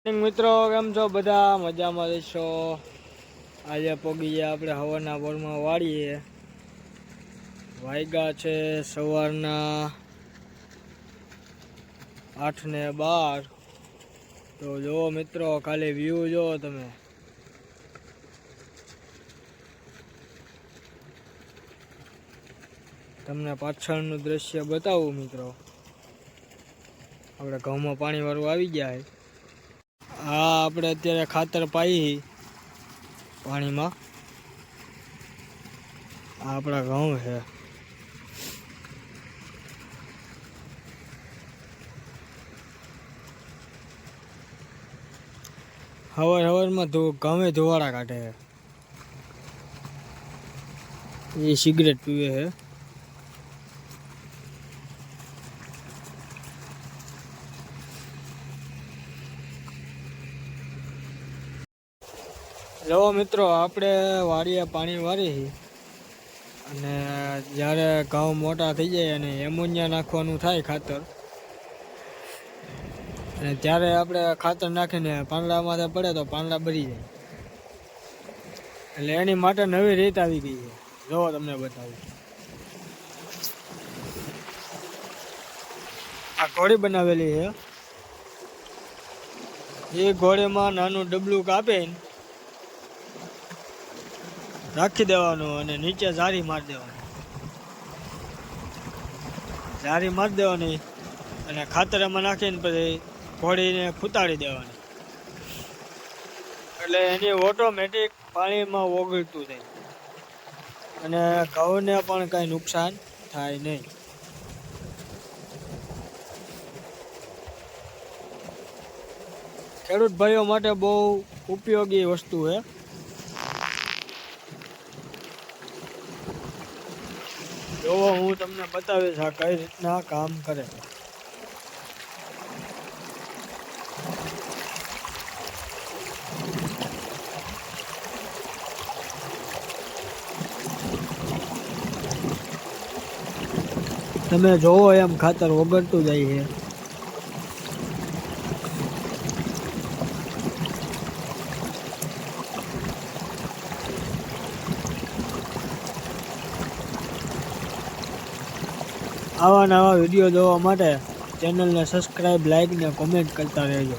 મિત્રો કેમ છો બધા મજામાં રહેશો। આજે પોગી ગયા આપણે હવારના પોરમાં વાળીએ। વાગ્યા છે સવારના 8:12। તો જો મિત્રો ખાલી વ્યૂ જો તમે, તમને પાછળનું દ્રશ્ય બતાવું મિત્રો। આપણે ઘઉંમાં પાણી વાળું આવી ગયા છે। હા આપણે અત્યારે ખાતર પાઈ પાણીમાં। આ આપણા ઘઉં છે। હવારમાં ઘઉં ધોવાળા કાઢે છે। એ સિગરેટ પીવે છે। જો મિત્રો આપણે વાડીએ પાણી વારી અને જ્યારે ઘઉં મોટા થઈ જાય અને એમોનિયા નાખવાનું થાય ખાતર, અને ત્યારે આપણે ખાતર નાખીને પાંદડામાં પડે તો પાંદડા બળી જાય। એટલે એની માટે નવી રીત આવી ગઈ છે। જો તમને બતાવું, આ ઘોડી બનાવેલી છે। એ ઘોડીમાં નાનું ડબલું કાપીને રાખી દેવાનું અને નીચે જારી મારી દેવાની। જારી મારી દેવાની અને ખાતર એમાં નાખીને પછી ઘોડીને ફૂતાડી દેવાની। એટલે એની ઓટોમેટિક પાણીમાં ઓગળતું જાય અને ઘઉંને પણ કાંઈ નુકસાન થાય નહીં। ખેડૂત ભાઈઓ માટે બહુ ઉપયોગી વસ્તુ છે। જોવો હું તમને બતાવીશ આ કઈ રીતના કામ કરે। તમે જોવો એમ ખાતર ઓગળતું જાય છે। આવા નવા વિડીયો જોવા માટે ચેનલને સબસ્ક્રાઈબ, લાઈક ને કોમેન્ટ કરતા રહેજો।